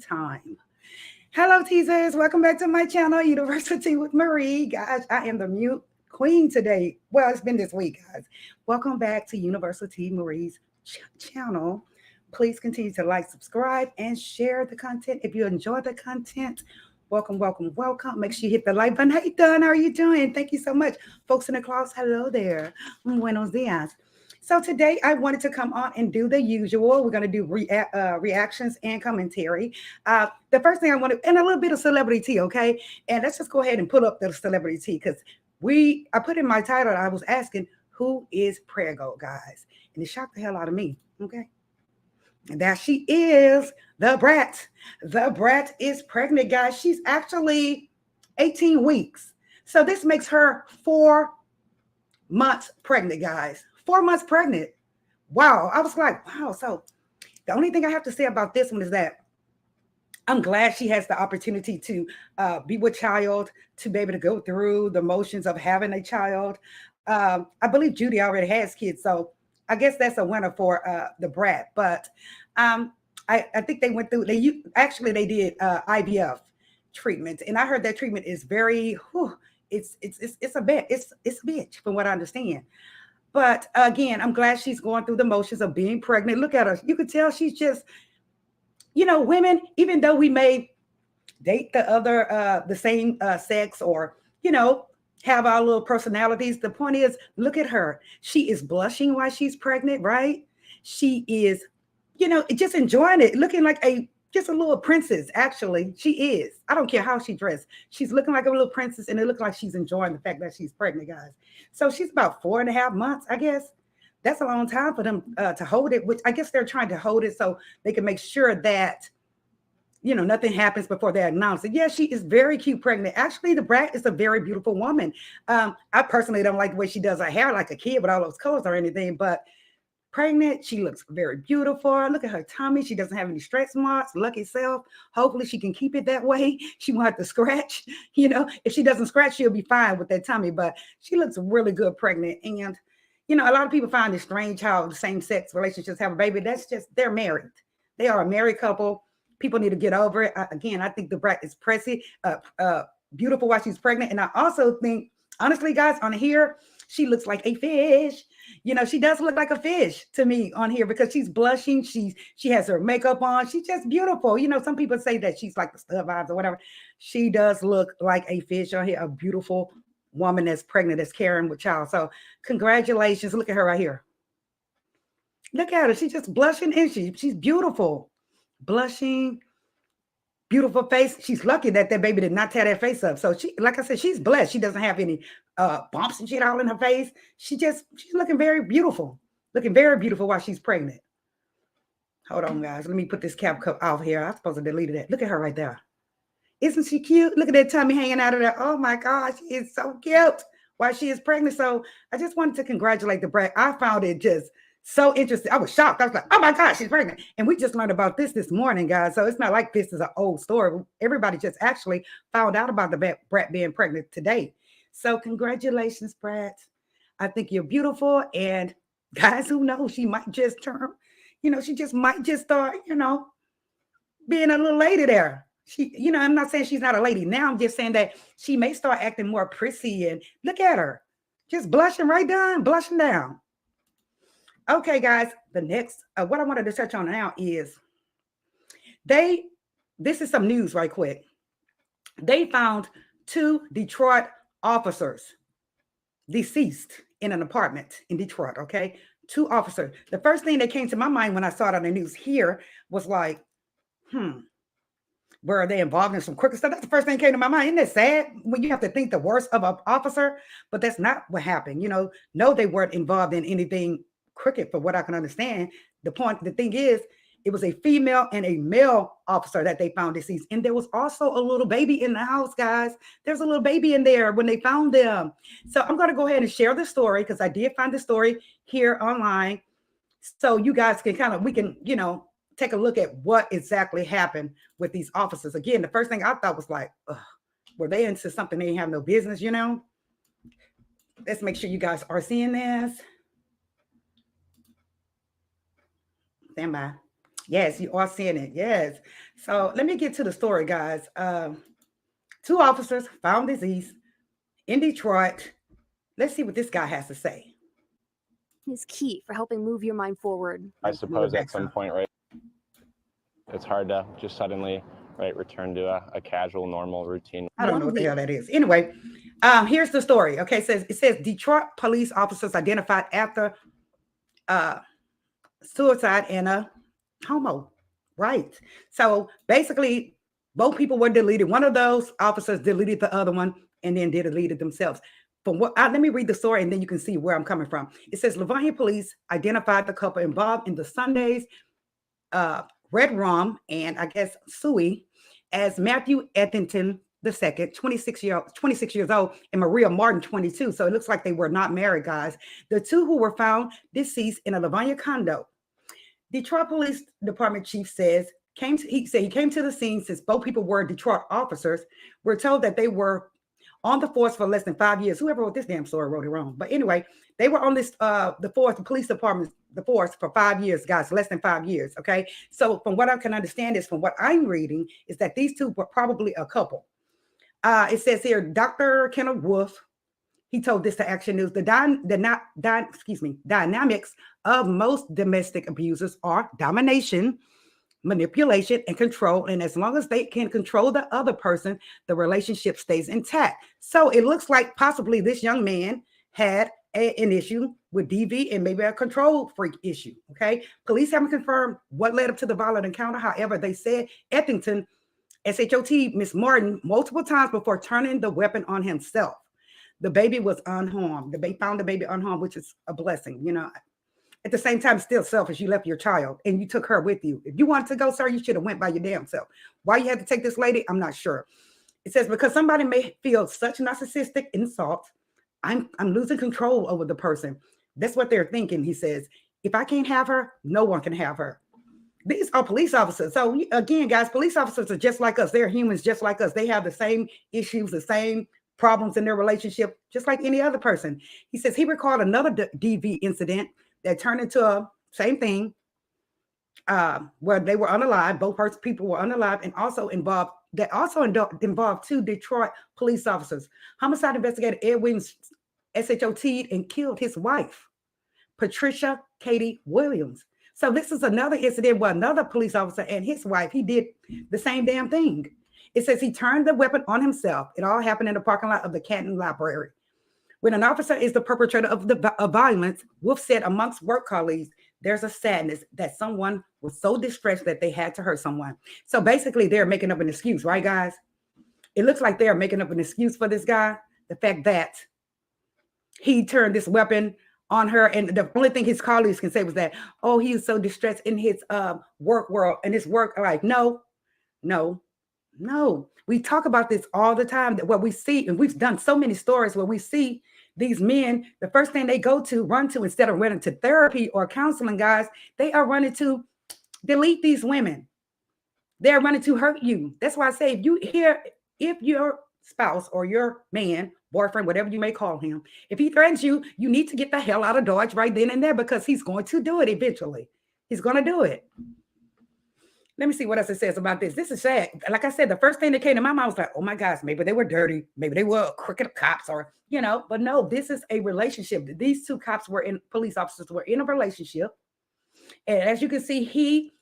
Time. Hello, teasers. Welcome back to my channel, University with Marie. Guys, I am the mute queen today. Well, it's been this week, guys. Welcome back to University Marie's channel. Please continue to like, subscribe, and share the content. If you enjoy the content, welcome, welcome, welcome. Make sure you hit the like button. Hey, Dunn, how are you doing? Thank you so much. Folks in the class, hello there. Buenos dias. So today I wanted to come on and do the usual. We're going to do reactions and commentary. The first thing I want to, and a little bit of celebrity tea, okay? And let's just go ahead and pull up the celebrity tea because I put in my title, I was asking, who is Preggo, guys? And it shocked the hell out of me, okay? And there she is, the Brat. The Brat is pregnant, guys. She's actually 18 weeks. So this makes her 4 months pregnant, guys. 4 months pregnant. Wow. I was like, wow. So the only thing I have to say about this one is that I'm glad she has the opportunity to be with child, to be able to go through the motions of having a child. I believe Judy already has kids. So I guess that's a winner for the Brat. But I think they went through, they did IVF treatment. And I heard that treatment is very, it's a bitch from what I understand. But again, I'm glad she's going through the motions of being pregnant. Look at her. You can tell she's just, women, even though we may date the same sex or, have our little personalities. The point is, look at her. She is blushing while she's pregnant, right? She is, just enjoying it, looking like just a little princess. Actually, she is. I don't care how she dressed. She's looking like a little princess, and it looks like she's enjoying the fact that she's pregnant, guys. So she's about 4.5 months, I guess. That's a long time for them to hold it, which I guess they're trying to hold it so they can make sure that, nothing happens before they announce it. Yeah, she is very cute pregnant. Actually, the Brat is a very beautiful woman. I personally don't like the way she does her hair like a kid with all those colors or anything, but pregnant, she looks very beautiful. Look at her tummy. She doesn't have any stretch marks. Lucky self. Hopefully she can keep it that way. She won't have to scratch. If she doesn't scratch, she'll be fine with that tummy. But she looks really good pregnant. And, a lot of people find it strange how the same-sex relationships have a baby. That's just, they're married. They are a married couple. People need to get over it. Again, I think the Brat is pretty, beautiful while she's pregnant. And I also think, honestly, guys, on here, she looks like a fish. She does look like a fish to me on here because she's blushing. She has her makeup on. She's just beautiful. Some people say that she's like the Stud Vibes or whatever. She does look like a fish on here, a beautiful woman that's pregnant, that's carrying with child. So congratulations. Look at her right here. Look at her. She's just blushing, and she's beautiful. Blushing, beautiful face. She's lucky that baby did not tear that face up. So she, like I said, she's blessed. She doesn't have any bumps and shit all in her face. She's looking very beautiful. Looking very beautiful while she's pregnant. Hold on, guys. Let me put this cap cup off here. I'm supposed to delete that. Look at her right there. Isn't she cute? Look at that tummy hanging out of there. Oh my gosh, she is so cute while she is pregnant. So I just wanted to congratulate the Brat. I found it just so interesting. I was shocked. I was like, oh my gosh, she's pregnant. And we just learned about this morning, guys. So it's not like this is an old story. Everybody just actually found out about the Brat being pregnant today. So congratulations, Brat. I think you're beautiful. And guys, who knows? She might just turn, she just might just start, being a little lady there. I'm not saying she's not a lady now. I'm just saying that she may start acting more prissy. And look at her. Just blushing right down, blushing down. Okay, guys, the next, what I wanted to touch on now is this is some news right quick. they found two Detroit officers deceased in an apartment in Detroit. Okay. Two officers. The first thing that came to my mind when I saw it on the news here was like, hmm, were they involved in some crooked stuff? That's the first thing that came to my mind. Isn't it sad when you have to think the worst of an officer? But that's not what happened. No, they weren't involved in anything crooked, for what I can understand. The thing is, it was a female and a male officer that they found deceased. And there was also a little baby in the house, guys. There's a little baby in there when they found them. So I'm going to go ahead and share the story, because I did find the story here online. So you guys can we can, take a look at what exactly happened with these officers. Again, the first thing I thought was like, ugh, were they into something they didn't have no business, Let's make sure you guys are seeing this. Stand by. Yes, you are seeing it. Yes. So let me get to the story, guys. Two officers found deceased in Detroit. Let's see what this guy has to say. Is key for helping move your mind forward. I suppose at some point, right, it's hard to just suddenly, right, return to a casual, normal routine. I don't know what the hell that is. Anyway, here's the story. Okay, it says Detroit police officers identified after suicide and a homo. Right. So basically, both people were deleted. One of those officers deleted the other one and then deleted themselves. Let me read the story, and then you can see where I'm coming from. It says Livonia police identified the couple involved in the Sunday's Red Rum and I guess Suey as Matthew Ethington II, 26 years old, and Maria Martin, 22. So it looks like they were not married, guys. The two who were found deceased in a Livonia condo. Detroit Police Department chief says he came to the scene since both people were Detroit officers. We're told that they were on the force for less than 5 years. Whoever wrote this damn story wrote it wrong. But anyway, they were on this the police department, the force for 5 years, guys, less than 5 years. Okay. So from what I can understand is from what I'm reading is that these two were probably a couple. It says here, Dr. Kenneth Wolf, he told this to Action News, the dynamics of most domestic abusers are domination, manipulation, and control. And as long as they can control the other person, the relationship stays intact. So it looks like possibly this young man had an issue with DV and maybe a control freak issue. Okay. Police haven't confirmed what led up to the violent encounter. However, they said Ethington, SHOT, Miss Martin multiple times before turning the weapon on himself. The baby was unharmed. They found the baby unharmed, which is a blessing. At the same time, still selfish. You left your child and you took her with you. If you wanted to go, sir, you should have went by your damn self. Why you had to take this lady, I'm not sure. It says because somebody may feel such narcissistic insult, I'm losing control over the person. That's what they're thinking. He says, if I can't have her, no one can have her. These are police officers. So again, guys, police officers are just like us. They're humans just like us. They have the same issues, the same problems in their relationship, just like any other person. He says he recalled another DV incident that turned into a same thing where they were unalive. Both people were unalive and also involved two Detroit police officers. Homicide investigator Ed Williams SHOT'd and killed his wife, Patricia Katie Williams. So this is another incident where another police officer and his wife, he did the same damn thing. It says he turned the weapon on himself. It all happened in the parking lot of the Canton Library. When an officer is the perpetrator of violence, Wolf said amongst work colleagues, there's a sadness that someone was so distressed that they had to hurt someone. So basically, they're making up an excuse, right, guys? It looks like they're making up an excuse for this guy. The fact that he turned this weapon on her, and the only thing his colleagues can say was that, oh, he was so distressed in his work world and his work. Like, no. We talk about this all the time, that what we see, and we've done so many stories where we see these men, the first thing they run to, instead of running to therapy or counseling, guys, they are running to delete these women. They're running to hurt you. That's why I say, if your spouse or your man, boyfriend, whatever you may call him, if he threatens you, you need to get the hell out of Dodge right then and there, because he's going to do it eventually. He's going to do it. Let me see what else it says about this. This is sad. Like I said, the first thing that came to my mind was like, oh my gosh, maybe they were dirty. Maybe they were crooked cops or, but no, this is a relationship. These two police officers were in a relationship. And as you can see, he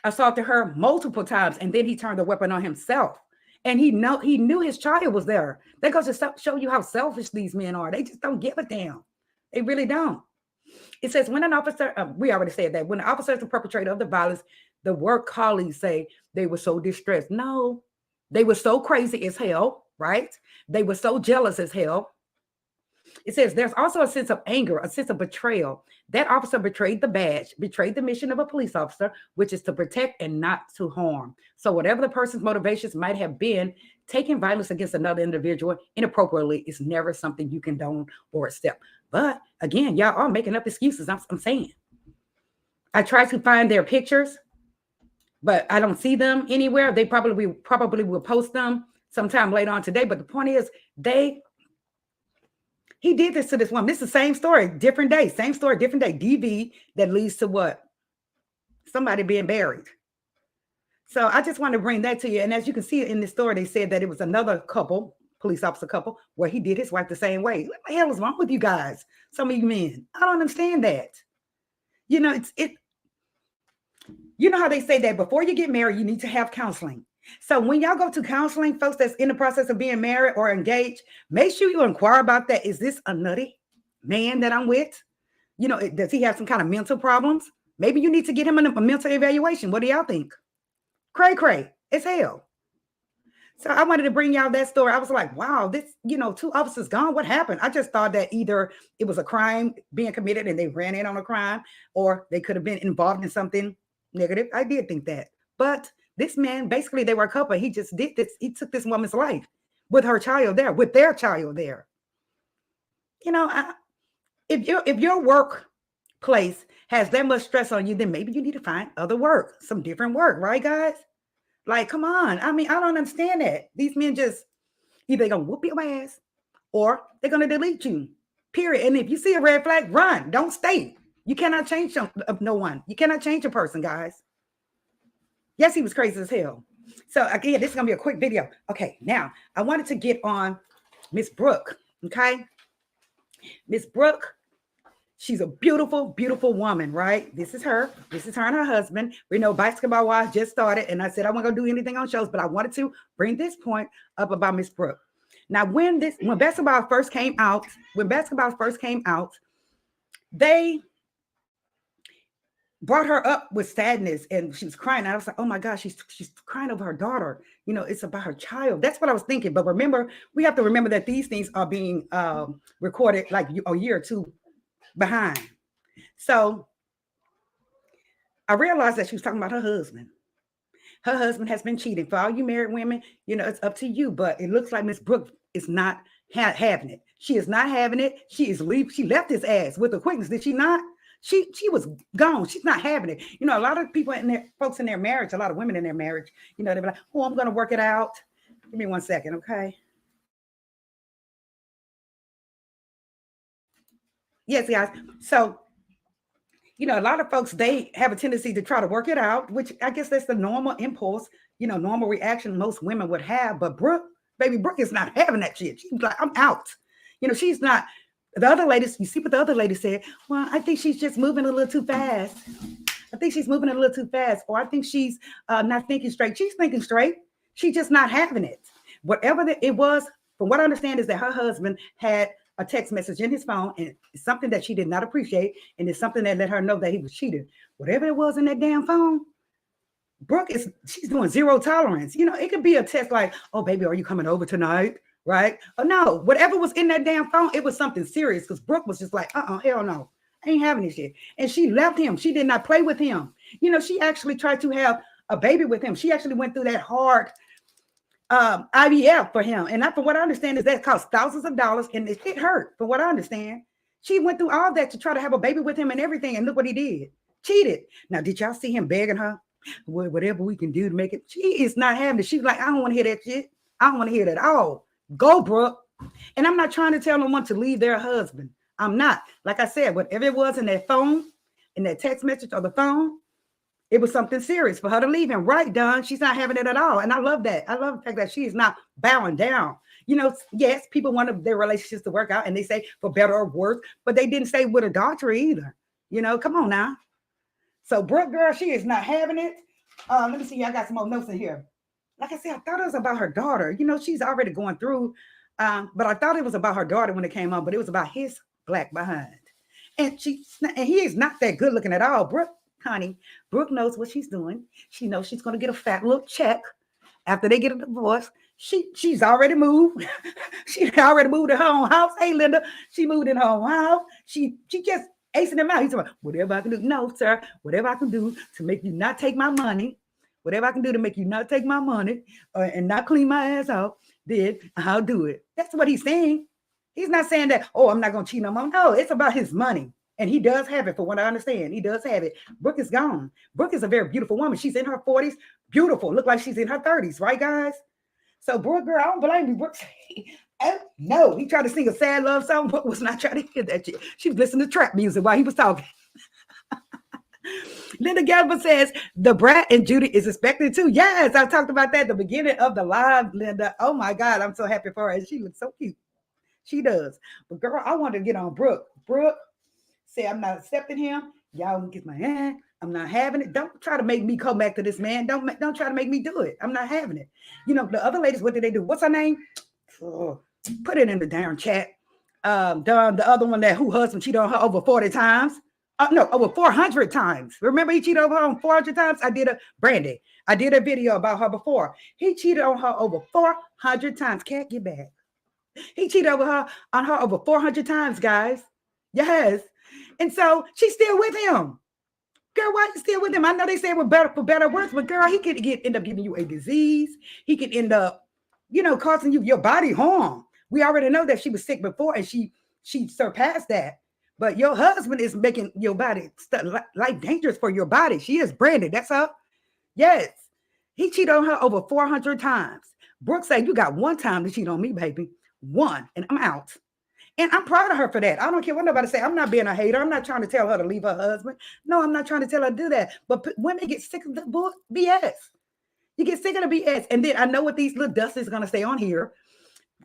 assaulted her multiple times and then he turned the weapon on himself. And he knew his child was there. That goes to show you how selfish these men are. They just don't give a damn. They really don't. It says when an officer, we already said that, when the officer is the perpetrator of the violence, the work colleagues say they were so distressed. No, they were so crazy as hell, right? They were so jealous as hell. It says there's also a sense of anger, a sense of betrayal. That officer betrayed the badge, betrayed the mission of a police officer, which is to protect and not to harm. So whatever the person's motivations might have been, taking violence against another individual inappropriately is never something you condone or accept. But again, y'all are making up excuses. I'm saying. I tried to find their pictures, but I don't see them anywhere. They probably will post them sometime later on today. But the point is, he did this to this woman. This is the same story, different day, same story, different day. DV that leads to what? Somebody being buried. So I just want to bring that to you. And as you can see in this story, they said that it was another couple, police officer couple, where he did his wife the same way. What the hell is wrong with you guys? Some of you men. I don't understand that. You know, you know how they say that before you get married, you need to have counseling. So when y'all go to counseling, folks that's in the process of being married or engaged, make sure you inquire about that. Is this a nutty man that I'm with? You know, does he have some kind of mental problems? Maybe you need to get him a mental evaluation. What do y'all think? Cray, it's hell. So I wanted to bring y'all that story. I was like, wow, this, you know, 2 officers gone. What happened? I just thought that either it was a crime being committed and they ran in on a crime, or they could have been involved in something negative. I did think that. But this man, basically, they were a couple. He just did this. He took this woman's life with her child there, with their child there. You know, if your workplace has that much stress on you, then maybe you need to find other work, some different work, right, guys? Like, come on. I mean, I don't understand that. These men just either going to whoop your ass or they're going to delete you, period. And if you see a red flag, run. Don't stay. You cannot change no one. You cannot change a person, guys. Yes, he was crazy as hell. So again, this is going to be a quick video. Okay, now I wanted to get on Miss Brooke, okay? Miss Brooke, she's a beautiful, beautiful woman, right? This is her. This is her and her husband. We know Basketball Wives just started, and I said I wasn't going to do anything on shows, but I wanted to bring this point up about Miss Brooke. Now, when basketball first came out, they brought her up with sadness and she was crying. I was like, oh my gosh, she's crying over her daughter. You know, it's about her child. That's what I was thinking. But remember, we have to remember that these things are being recorded like a year or two behind. So I realized that she was talking about her husband. Her husband has been cheating. For all you married women, you know, it's up to you. But it looks like Miss Brooke is not having it. She is not having it. She left his ass with a quickness. Did she not? She was gone. She's not having it. You know, a lot of people folks in their marriage, a lot of women in their marriage, you know, they're like, oh, I'm going to work it out. Give me 1 second, okay? Yes, guys. So, you know, a lot of folks, they have a tendency to try to work it out, which I guess that's the normal impulse, you know, normal reaction most women would have. But baby Brooke is not having that shit. She's like, I'm out. You know, she's not. The other ladies, you see what the other lady said? Well, I think she's just moving a little too fast. I think she's moving a little too fast. Or I think she's not thinking straight. She's thinking straight. She's just not having it. Whatever it was, from what I understand is that her husband had a text message in his phone, and it's something that she did not appreciate, and it's something that let her know that he was cheating. Whatever it was in that damn phone, Brooke she's doing zero tolerance. You know, it could be a text like, oh, baby, are you coming over tonight? Right? Oh, no, whatever was in that damn phone, it was something serious, because Brooke was just like, hell no, I ain't having this shit. And she left him. She did not play with him. You know, she actually tried to have a baby with him. She actually went through that hard IVF for him. And from what I understand is that cost thousands of dollars, and it hurt, from what I understand. She went through all that to try to have a baby with him and everything, and look what he did. Cheated. Now, did y'all see him begging her? Well, whatever we can do to make it. She is not having it. She's like, I don't want to hear that shit. I don't want to hear it at all. Go, Brooke. And I'm not trying to tell them to leave their husband. I'm not. Like I said, whatever it was in that phone, in that text message or the phone, it was something serious for her to leave him. Right, Don? She's not having it at all. And I love that. I love the fact that she is not bowing down. You know, yes, people want their relationships to work out, and they say for better or worse, but they didn't say with adultery either. You know, come on now. So Brooke, girl, she is not having it. Let me see. I got some more notes in here. like I said, I thought it was about her daughter. You know, she's already going through, but I thought it was about her daughter when it came on, but it was about his black behind. And he is not that good looking at all. Brooke, honey, Brooke knows what she's doing. She knows she's going to get a fat little check after they get a divorce. She's already moved. She already moved to her own house. Hey, Linda, she moved in her own house. She just acing him out. He's like, whatever I can do. No, sir, whatever I can do to make you not take my money, whatever I can do to make you not take my money and not clean my ass out, then I'll do it. That's what he's saying. He's not saying that, oh, I'm not going to cheat no more. No, it's about his money. And he does have it, for what I understand. He does have it. Brooke is gone. Brooke is a very beautiful woman. She's in her 40s. Beautiful. Look like she's in her 30s. Right, guys? So, Brooke, girl, I don't blame you. Brooke, no. He tried to sing a sad love song. Brooke was not trying to hear that shit. She was listening to trap music while he was talking. Linda Gelber says, the Brat and Judy is expected too. Yes, I talked about that at the beginning of the live, Linda. Oh, my God. I'm so happy for her. She looks so cute. She does. But, girl, I want to get on Brooke. Brooke, say I'm not accepting him. Y'all can kiss my hand. I'm not having it. Don't try to make me come back to this man. Don't try to make me do it. I'm not having it. You know, the other ladies, what did they do? What's her name? Oh, put it in the damn chat. The other one that who husband cheated on her over 40 times. No, over 400 times. Remember he cheated on her on 400 times? Brandy. I did a video about her before. He cheated on her over 400 times. Can't get back. He cheated on her over 400 times, guys. Yes. And so she's still with him. Girl, why are you still with him? I know they say we're better for better words, but girl, he could end up giving you a disease. He could end up, causing your body harm. We already know that she was sick before and she surpassed that. But your husband is making your body life dangerous for your body. She is branded. That's her. Yes. He cheated on her over 400 times. Brooke said, you got one time to cheat on me, baby. One. And I'm out. And I'm proud of her for that. I don't care what nobody say. I'm not being a hater. I'm not trying to tell her to leave her husband. No, I'm not trying to tell her to do that. But women get sick of the BS. You get sick of the BS. And then I know what these little dusties going to say on here.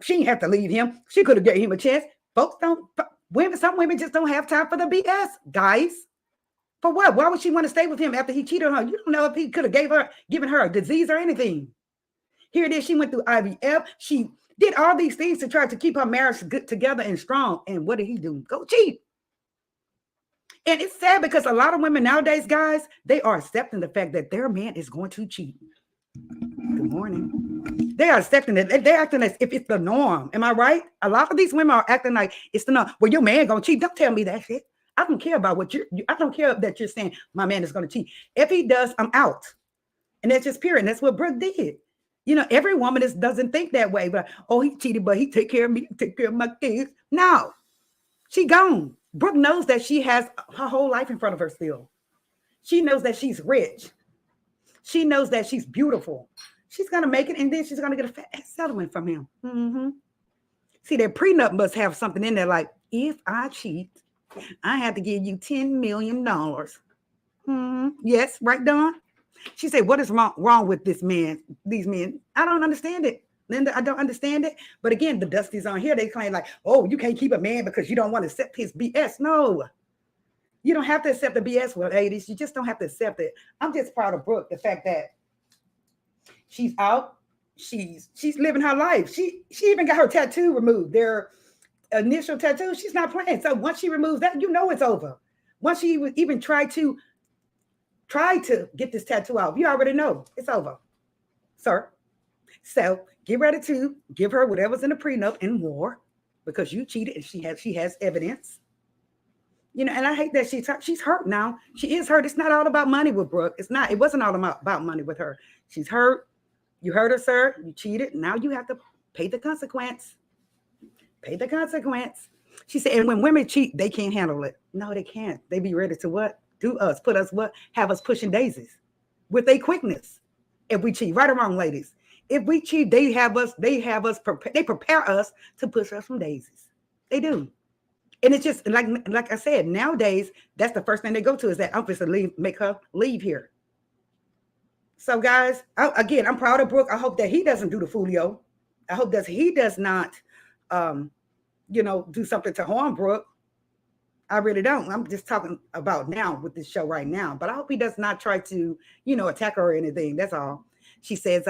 She didn't have to leave him. She could have gave him a chance. Some women just don't have time for the BS, guys. For what? Why would she want to stay with him after he cheated on her? You don't know if he could have given her a disease or anything. Here it is. She went through IVF. She did all these things to try to keep her marriage good together and strong. And what did he do? Go cheat. And it's sad because a lot of women nowadays, guys, they are accepting the fact that their man is going to cheat. Good morning. They are accepting it. They're acting as if it's the norm. Am I right? A lot of these women are acting like it's the norm. Well, your man going to cheat. Don't tell me that shit. I don't care about what I don't care that you're saying my man is going to cheat. If he does, I'm out. And that's just period. And that's what Brooke did. Every woman doesn't think that way, but he cheated, but he take care of me, take care of my kids. No, she gone. Brooke knows that she has her whole life in front of her still. She knows that she's rich. She knows that she's beautiful. She's going to make it, and then she's going to get a fat settlement from him. Mm-hmm. See, their prenup must have something in there like, if I cheat, I have to give you $10 million. Mm-hmm. Yes, right, Dawn? She said, what is wrong with these men? I don't understand it. Linda, I don't understand it. But again, the Dusties on here, they claim like, oh, you can't keep a man because you don't want to accept his BS. No, you don't have to accept the BS, ladies. You just don't have to accept it. I'm just proud of Brooke, the fact that she's out. She's living her life. She even got her tattoo removed. Their initial tattoo, she's not playing. So once she removes that, it's over. Once she would even try to get this tattoo out, you already know it's over, sir. So get ready to give her whatever's in the prenup and more, because you cheated and she has evidence. And I hate that she's hurt now. She is hurt. It's not all about money with Brooke. It wasn't all about money with her. She's hurt. You hurt her, sir. You cheated. Now you have to pay the consequence. Pay the consequence. She said, and when women cheat, they can't handle it. No, they can't. They be ready to what? Do us, put us what? Have us pushing daisies with their quickness. If we cheat, right or wrong, ladies. If we cheat, they prepare us to push us from daisies. They do. And it's just like I said, nowadays, that's the first thing they go to is that I'm supposed to make her leave here. So guys, I'm proud of Brooke. I hope that he doesn't do the foolio. I hope that he does not, do something to harm Brooke. I really don't. I'm just talking about now with this show right now. But I hope he does not try to, attack her or anything. That's all. She says,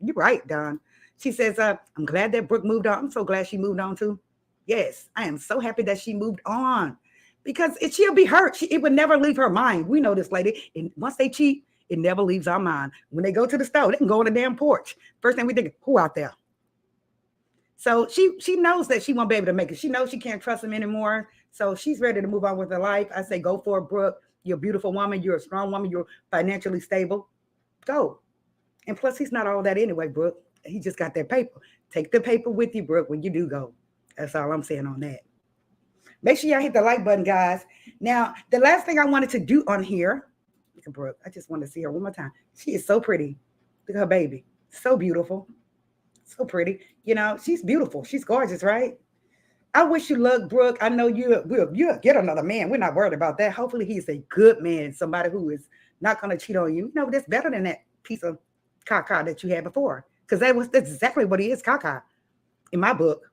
You're right, Don. She says, I'm glad that Brooke moved on. I'm so glad she moved on too. Yes, I am so happy that she moved on because she'll be hurt. It would never leave her mind. We know this lady. And once they cheat, it never leaves our mind. When they go to the store, they can go on the damn porch. First thing we think, who out there? So she knows that she won't be able to make it. She knows she can't trust him anymore. So she's ready to move on with her life. I say, go for it, Brooke. You're a beautiful woman. You're a strong woman. You're financially stable. Go. And plus, he's not all that anyway, Brooke. He just got that paper. Take the paper with you, Brooke, when you do go. That's all I'm saying on that. Make sure y'all hit the like button, guys. Now, the last thing I wanted to do on here, look at Brooke. I just want to see her one more time. She is so pretty. Look at her baby. So beautiful. So pretty. You know, she's beautiful. She's gorgeous, right? I wish you luck, Brooke. I know you'll get another man. We're not worried about that. Hopefully he's a good man, somebody who is not going to cheat on you. You know, that's better than that piece of caca that you had before. Because that's exactly what he is, caca, in my book.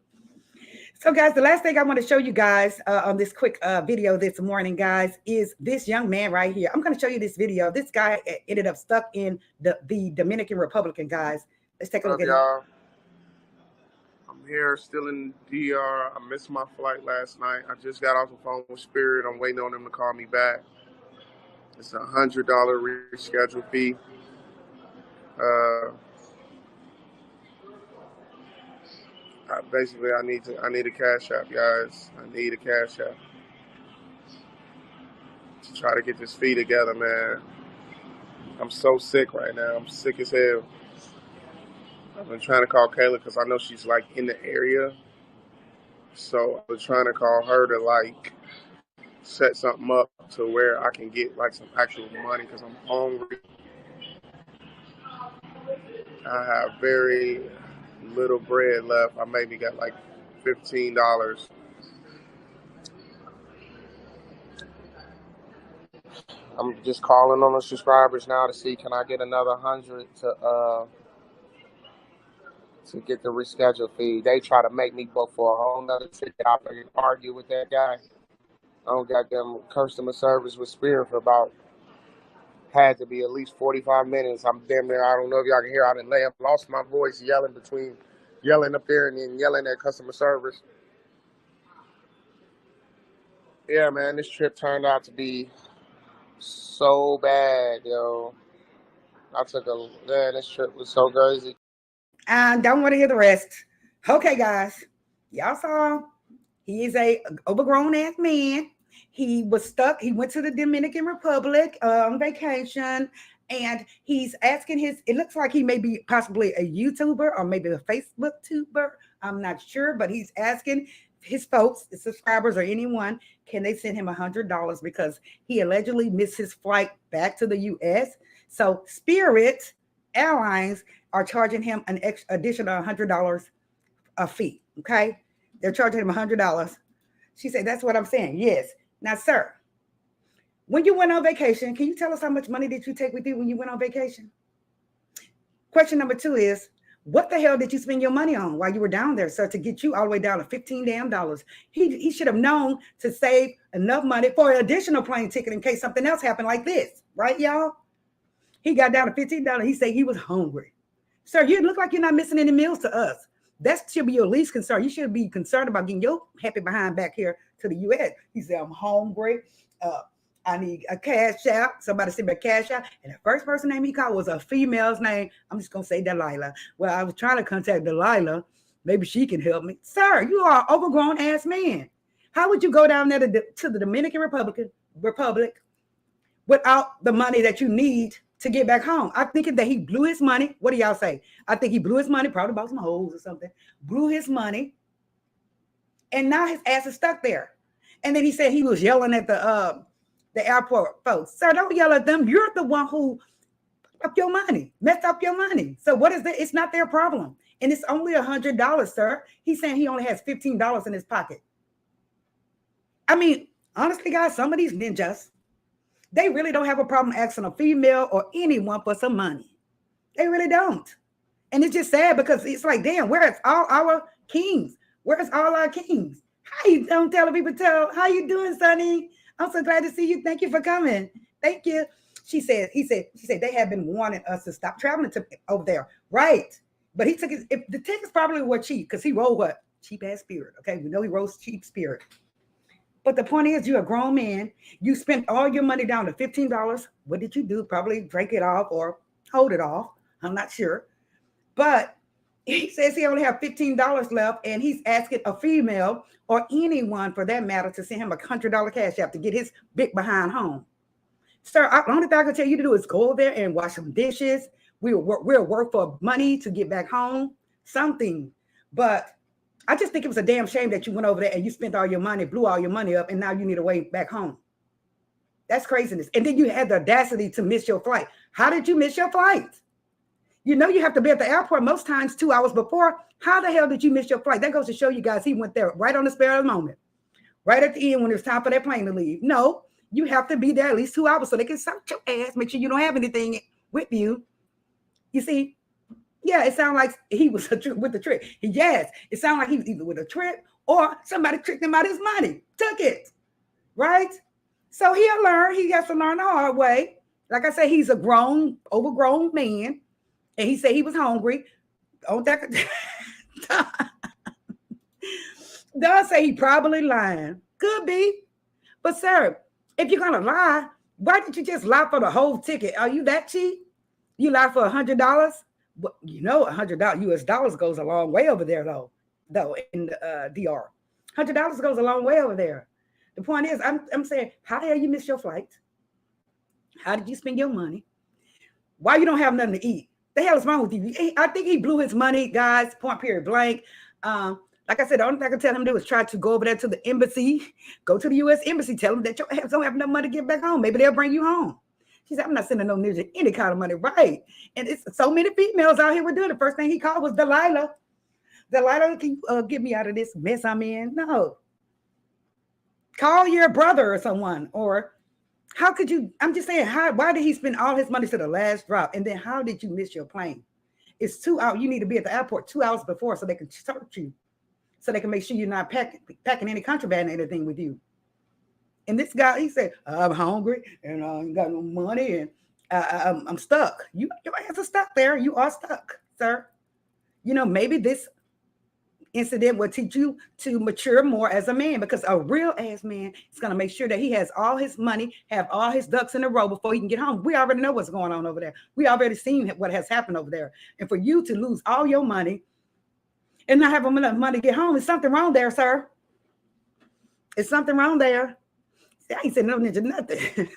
So, guys, the last thing I want to show you guys on this quick video this morning, guys, is this young man right here. I'm going to show you this video. This guy ended up stuck in the Dominican Republic, guys. Let's take a look at it. I'm here still in DR. I missed my flight last night. I just got off the phone with Spirit. I'm waiting on them to call me back. It's a $100 reschedule fee. Basically, I need a cash app, guys. I need a cash app to try to get this fee together, man. I'm so sick right now. I'm sick as hell. I've been trying to call Kayla because I know she's like in the area. So I was trying to call her to like set something up to where I can get like some actual money because I'm hungry. I have very little bread left. I maybe got like $15. I'm just calling on the subscribers now to see can I get another 100 to get the reschedule fee. They try to make me book for a whole nother ticket. I can argue with that guy. I don't got them customer service with Spirit for about had to be at least 45 minutes. I'm damn near, I don't know if y'all can hear, I lost my voice yelling up there and then yelling at customer service. Yeah, man, this trip turned out to be so bad, yo. This trip was so crazy. I don't want to hear the rest. Okay, guys. Y'all saw he is a overgrown ass man. He was stuck. He went to the Dominican Republic on vacation, and he's asking it looks like he may be possibly a YouTuber or maybe a Facebook tuber. I'm not sure, but he's asking his folks, his subscribers or anyone, can they send him $100 because he allegedly missed his flight back to the U.S. So Spirit Airlines are charging him an additional $100 a fee. Okay, they're charging him $100. She said, "That's what I'm saying." Yes. Now, sir, when you went on vacation, can you tell us how much money did you take with you when you went on vacation? Question number 2 is, what the hell did you spend your money on while you were down there, sir, to get you all the way down to $15 damn? He should have known to save enough money for an additional plane ticket in case something else happened like this, right, y'all? He got down to $15. He said he was hungry. Sir, you look like you're not missing any meals to us. That should be your least concern. You should be concerned about getting your happy behind back here to the U.S. He said, I'm hungry. I need a cash out. Somebody sent me a cash out. And the first person name he called was a female's name. I'm just going to say Delilah. Well, I was trying to contact Delilah. Maybe she can help me. Sir, you are an overgrown ass man. How would you go down there to the Dominican Republic without the money that you need to get back home? I'm thinking that he blew his money. What do y'all say? I think he blew his money, probably bought some hoes or something. Blew his money. And now his ass is stuck there. And then he said he was yelling at the airport folks. Sir, don't yell at them. You're the one who messed up your money. So what is that? It's not their problem. And it's only $100, sir. He's saying he only has $15 in his pocket. I mean, honestly, guys, some of these ninjas, they really don't have a problem asking a female or anyone for some money. They really don't. And it's just sad because it's like, damn, where's all our kings? Where's all our kings? How you how you doing, Sonny? I'm so glad to see you. Thank you for coming. Thank you. She said they have been wanting us to stop traveling to over there, right? But he took his. If the tickets probably were cheap because he rode what cheap ass Spirit. Okay, we know he rode cheap Spirit. But the point is, you're a grown man. You spent all your money down to $15. What did you do? Probably drink it off or hold it off. I'm not sure. But he says he only have $15 left, and he's asking a female or anyone for that matter to send him $100 cash app to get his big behind home. Sir, the only thing I can tell you to do is go over there and wash some dishes. We'll work for money to get back home, something. But I just think it was a damn shame that you went over there and you spent all your money, blew all your money up, and now you need a way back home. That's craziness. And then you had the audacity to miss your flight. How did you miss your flight? You know you have to be at the airport most times 2 hours before. How the hell did you miss your flight? That goes to show you guys he went there right on the spur of the moment, right at the end when it was time for that plane to leave. No, you have to be there at least 2 hours so they can search your ass, make sure you don't have anything with you. You see? Yeah, it sounds like he was with the trick. Yes, it sounds like he was either with a trick or somebody tricked him out of his money, took it, right? So he'll learn. He has to learn the hard way. Like I said, he's a overgrown man, and he said he was hungry. Don say he probably lying. Could be. But sir, if you're going to lie, why didn't you just lie for the whole ticket? Are you that cheap? You lie for $100? But you know, $100 US dollars goes a long way over there, though in the DR. $100 goes a long way over there. The point is, I'm saying, how the hell you miss your flight? How did you spend your money? Why you don't have nothing to eat? The hell is wrong with you? I think he blew his money, guys. Point period blank. Like I said, the only thing I can tell him to do is try to go over there to the embassy, go to the U.S. embassy, tell them that your ass don't have enough money to get back home. Maybe they'll bring you home. She said, I'm not sending no ninja any kind of money, right? And it's so many females out here would do it. The first thing he called was Delilah. Delilah, can you get me out of this mess I'm in? No. Call your brother or someone. Or how could you? I'm just saying, why did he spend all his money to the last drop? And then how did you miss your plane? It's 2 hours. You need to be at the airport 2 hours before so they can search you, so they can make sure you're not packing any contraband or anything with you. And this guy, he said, I'm hungry and I ain't got no money and I'm stuck. Your ass is stuck there. You are stuck, sir. You know, maybe this incident will teach you to mature more as a man, because a real ass man is going to make sure that he has all his money, have all his ducks in a row before he can get home. We already know what's going on over there. We already seen what has happened over there. And for you to lose all your money and not have enough money to get home, there's something wrong there, sir. It's something wrong there. I ain't saying no ninja nothing.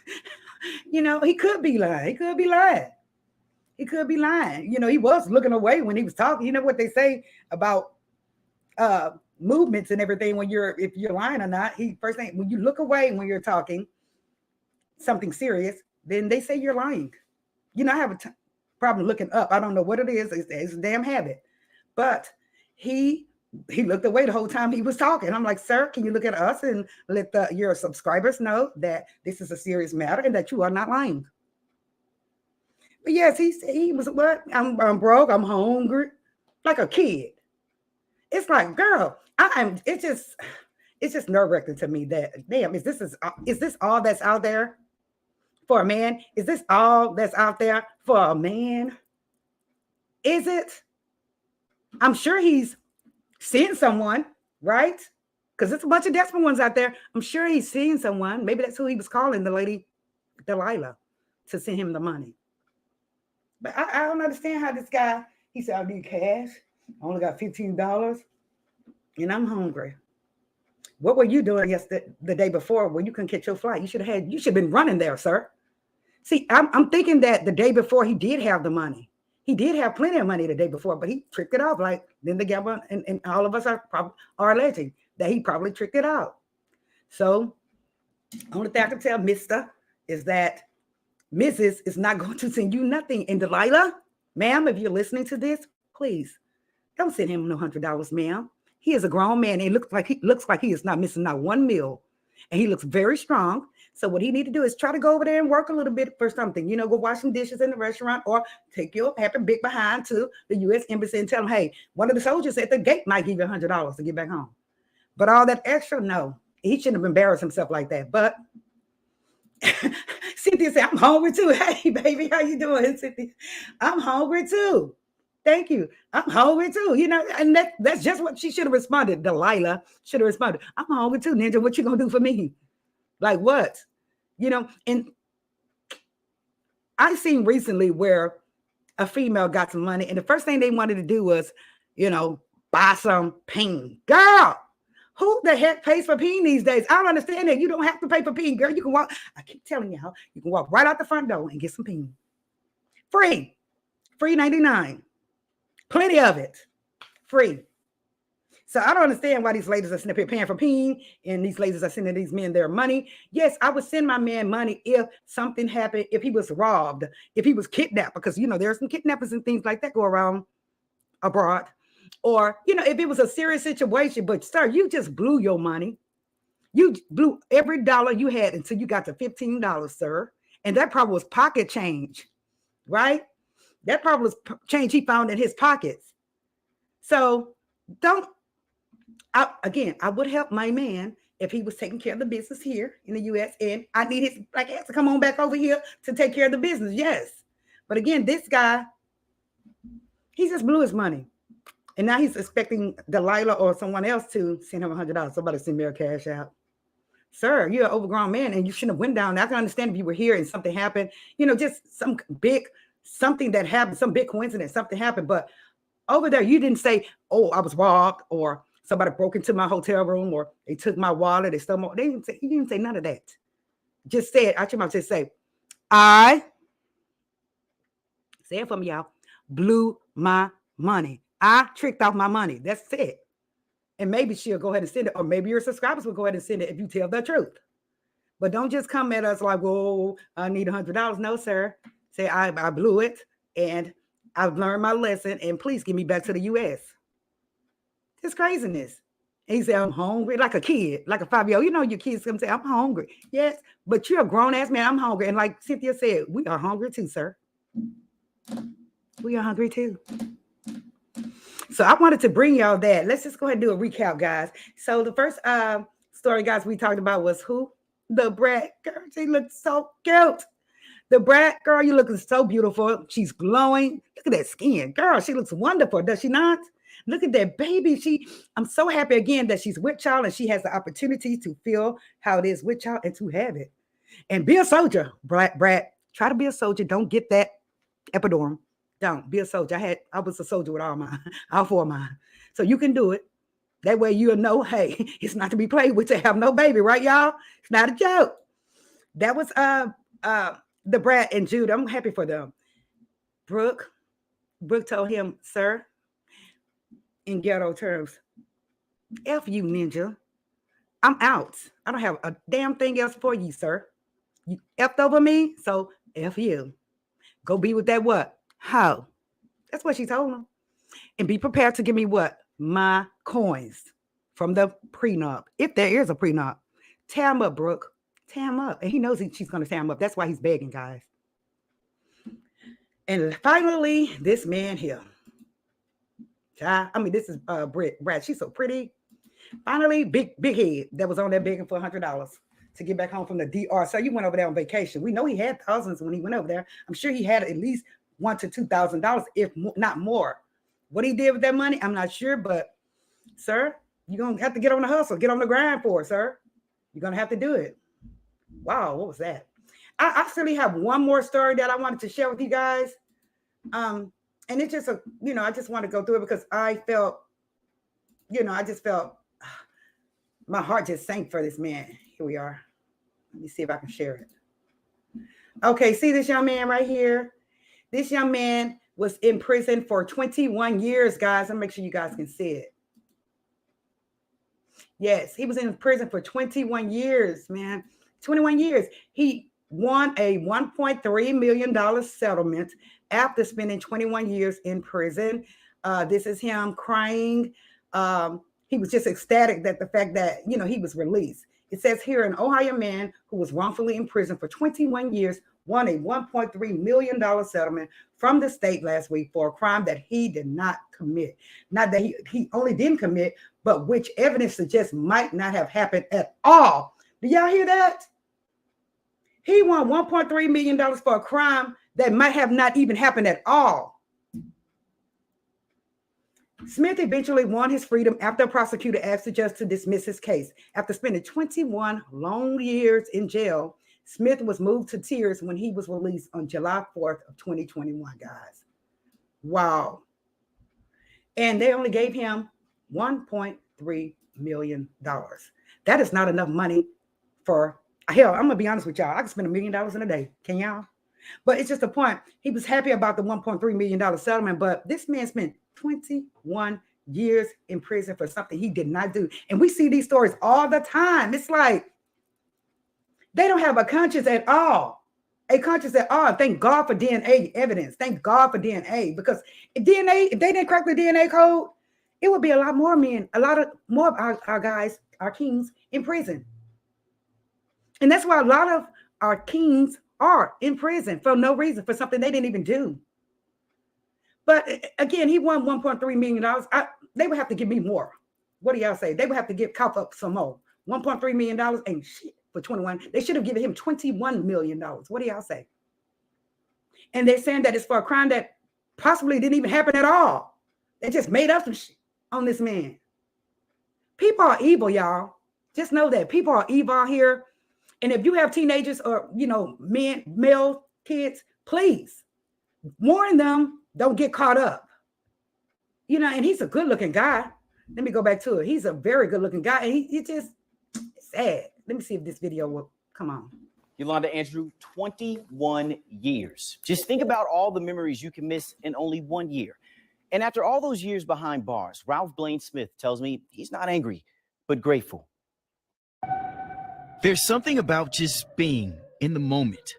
You know, he could be lying. He could be lying. You know, he was looking away when he was talking. You know what they say about movements and everything if you're lying or not. First thing, when you look away when you're talking something serious, then they say you're lying. You know, I have a problem looking up. I don't know what it is. It's a damn habit. But he looked away the whole time he was talking. I'm like, sir, can you look at us and let your subscribers know that this is a serious matter and that you are not lying? But yes, he said he was what? I'm broke. I'm hungry, like a kid. It's like, girl, it's just nerve-wracking to me that, damn, is this all that's out there for a man? Is this all that's out there for a man? Is it? I'm sure he's seeing someone, right? Because there's a bunch of desperate ones out there. I'm sure he's seeing someone. Maybe that's who he was calling, the lady Delilah, to send him the money. But I don't understand how this guy, he said, I need cash. I only got $15 and I'm hungry. What were you doing the day before when you couldn't catch your flight? You should have been running there, sir. See, I'm thinking that the day before he did have the money. He did have plenty of money the day before, but he tricked it off. Like then the gambler and all of us are alleging that he probably tricked it out. So only thing I can tell Mr. is that Mrs. is not going to send you nothing. And Delilah, ma'am, if you're listening to this, please don't send him no $100, ma'am. He is a grown man. And it looks like he is not missing not one meal. And he looks very strong. So what he need to do is try to go over there and work a little bit for something. You know, go wash some dishes in the restaurant or take your happy big behind to the U.S. Embassy and tell them, hey, one of the soldiers at the gate might give you $100 to get back home. But all that extra, no. He shouldn't have embarrassed himself like that. But Cynthia said, I'm hungry too. Hey, baby, how you doing, Cynthia? I'm hungry too. Thank you. I'm hungry too. You know, and that's just what she should have responded. Delilah should have responded. I'm hungry too, Ninja. What you gonna do for me? Like what? You know, and I seen recently where a female got some money, and the first thing they wanted to do was, you know, buy some peen. Girl, who the heck pays for peen these days? I don't understand that. You don't have to pay for peen, girl. You can walk. I keep telling y'all, you can walk right out the front door and get some peen. Free. Free 99. Plenty of it. Free. So I don't understand why these ladies are sitting up here paying for peen and these ladies are sending these men their money. Yes, I would send my man money if something happened, if he was robbed, if he was kidnapped, because, you know, there's some kidnappers and things like that go around abroad. Or, you know, if it was a serious situation, but sir, you just blew your money. You blew every dollar you had until you got to $15, sir. And that probably was pocket change, right? That probably was change he found in his pockets. So I would help my man if he was taking care of the business here in the U.S. and I need his black ass to come on back over here to take care of the business. Yes. But again, this guy, he just blew his money. And now he's expecting Delilah or someone else to send him $100. Somebody send me a cash out. Sir, you're an overgrown man and you shouldn't have went down. I can understand if you were here and something happened, you know, just something that happened, some big coincidence, something happened. But over there, you didn't say, oh, I was robbed or somebody broke into my hotel room or they took my wallet. They stole my, you didn't say none of that. Just say it out your mouth. Just say, I, say it for me, y'all, blew my money. I tricked off my money. That's it. And maybe she'll go ahead and send it, or maybe your subscribers will go ahead and send it if you tell the truth. But don't just come at us like, whoa, I need $100. No, sir. Say, I blew it and I've learned my lesson and please get me back to the U.S. It's craziness. And he said, I'm hungry, like a kid, like a 5-year-old. You know, your kids come say, I'm hungry. Yes, but you're a grown-ass man. I'm hungry. And like Cynthia said, we are hungry too, sir. We are hungry too. So I wanted to bring y'all that. Let's just go ahead and do a recap, guys. So the first story, guys, we talked about was who? The Brat girl. She looks so cute. The Brat girl, you looking so beautiful. She's glowing. Look at that skin. Girl, she looks wonderful, does she not? Look at that baby. I'm so happy again that she's with y'all and she has the opportunity to feel how it is with y'all and to have it. And be a soldier, Brat. Try to be a soldier. Don't get that epidural. Don't be a soldier. I was a soldier with all 4 of mine. So you can do it. That way you'll know, hey, it's not to be played with to have no baby, right, y'all? It's not a joke. That was the Brat and Jude. I'm happy for them. Brooke told him, sir, in ghetto terms, F you, ninja. I'm out. I don't have a damn thing else for you, sir. You F'd over me, so F you. Go be with that what? How? That's what she told him. And be prepared to give me what? My coins from the prenup. If there is a prenup. Tear him up, Brooke. Tear him up. And he knows she's going to tear him up. That's why he's begging, guys. And finally, this man here. This is Brat. She's so pretty. Finally, big head that was on there begging for $100 to get back home from the DR. So you went over there on vacation. We know he had thousands when he went over there. I'm sure he had at least $1,000 to $2,000, if not more. What he did with that money, I'm not sure, but sir, you're going to have to get on the hustle, get on the grind for it, sir. You're going to have to do it. Wow, what was that? I actually have one more story that I wanted to share with you guys. And it's just I just want to go through it because I felt, I just felt my heart just sank for this man. Here we are. Let me see if I can share it. Okay, see this young man right here? This young man was in prison for 21 years, guys. I'll make sure you guys can see it. Yes, he was in prison for 21 years, man. 21 years. He won a $1.3 million settlement after spending 21 years in prison. This is him crying. He was just ecstatic that the fact that, he was released. It says here, an Ohio man who was wrongfully in prison for 21 years won a $1.3 million settlement from the state last week for a crime that he did not commit. Not that he only didn't commit, but which evidence suggests might not have happened at all. Do y'all hear that? He won $1.3 million for a crime that might have not even happened at all. Smith eventually won his freedom after a prosecutor asked the judge to dismiss his case. After spending 21 long years in jail, Smith was moved to tears when he was released on July 4th of 2021, guys. Wow. And they only gave him $1.3 million. That is not enough money for, hell, I'm going to be honest with y'all. I can spend $1 million in a day. Can y'all? But it's just a point. He was happy about the $1.3 million settlement, but this man spent 21 years in prison for something he did not do. And we see these stories all the time. It's like they don't have a conscience at all. A conscience at all. Thank God for DNA evidence. Thank God for DNA. Because if they didn't crack the DNA code, it would be a lot more men, a lot more of our guys, our kings in prison. And that's why a lot of our kings are in prison for no reason, for something they didn't even do. But again, he won $1.3 million. They would have to give me more. What do y'all say? They would have to cough up some more. $1.3 million ain't shit for 21. They should have given him $21 million. What do y'all say? And they're saying that it's for a crime that possibly didn't even happen at all. They just made up some shit on this man. People are evil, y'all. Just know that people are evil out here. And if you have teenagers or, male kids, please warn them. Don't get caught up. And he's a good looking guy. Let me go back to it. He's a very good looking guy. And he just sad. Let me see if this video will come on. Yolanda Andrew, 21 years. Just think about all the memories you can miss in only 1 year. And after all those years behind bars, Ralph Blaine Smith tells me he's not angry, but grateful. There's something about just being in the moment.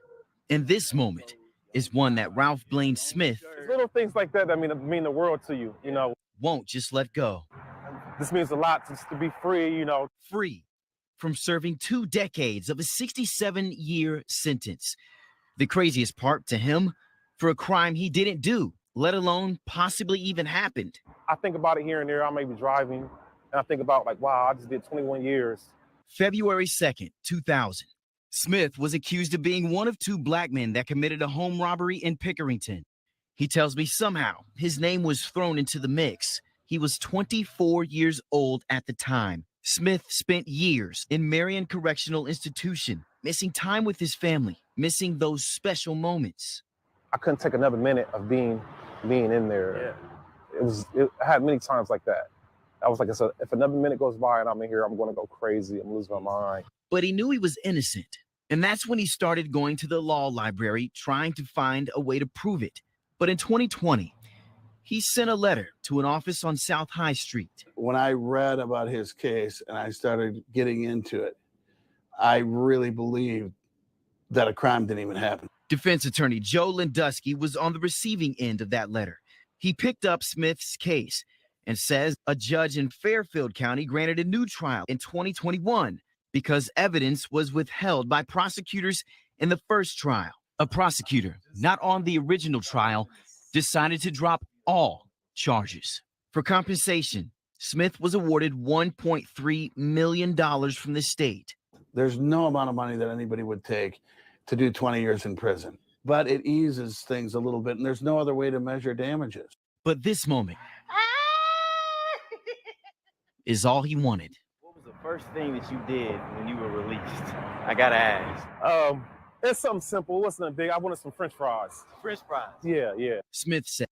And this moment is one that Ralph Blaine Smith, Little things like that mean the world to you, won't just let go. This means a lot just to be free, Free from serving 2 decades of a 67-year sentence. The craziest part to him, for a crime he didn't do, let alone possibly even happened. I think about it here and there. I may be driving, and I think about wow, I just did 21 years. February 2nd, 2000. Smith was accused of being one of 2 black men that committed a home robbery in Pickerington. He tells me somehow his name was thrown into the mix. He was 24 years old at the time. Smith spent years in Marion Correctional Institution, missing time with his family, missing those special moments. I couldn't take another minute of being in there. Yeah. I had many times like that. I was like, if another minute goes by and I'm in here, I'm going to go crazy. I'm losing my mind. But he knew he was innocent. And that's when he started going to the law library, trying to find a way to prove it. But in 2020, he sent a letter to an office on South High Street. When I read about his case and I started getting into it, I really believed that a crime didn't even happen. Defense attorney Joe Lindusky was on the receiving end of that letter. He picked up Smith's case and says a judge in Fairfield County granted a new trial in 2021 because evidence was withheld by prosecutors in the first trial. A prosecutor not on the original trial decided to drop all charges. For compensation, Smith was awarded $1.3 million from the state. There's no amount of money that anybody would take to do 20 years in prison, but it eases things a little bit, and there's no other way to measure damages. But this moment is all he wanted. What was the first thing that you did when you were released? I gotta ask. It's something simple. It wasn't big. I wanted some French fries. French fries. Yeah. Smith said.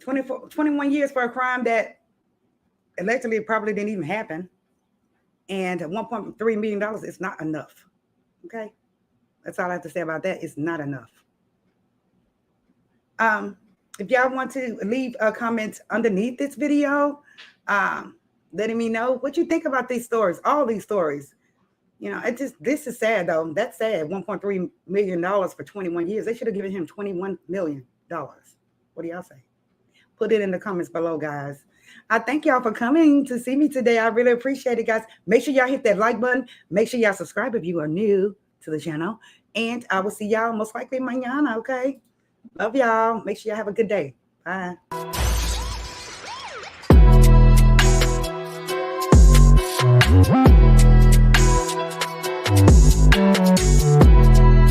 $21 years for a crime that allegedly probably didn't even happen. And $1.3 million is not enough. Okay? That's all I have to say about that. It's not enough. If y'all want to leave a comment underneath this video, letting me know what you think about these stories, all these stories. This is sad though. That's sad. $1.3 million for 21 years. They should have given him $21 million. What do y'all say? Put it in the comments below, guys. I thank y'all for coming to see me today. I really appreciate it, guys. Make sure y'all hit that like button. Make sure y'all subscribe if you are new to the channel. And I will see y'all most likely mañana, okay? Love y'all. Make sure y'all have a good day. Bye.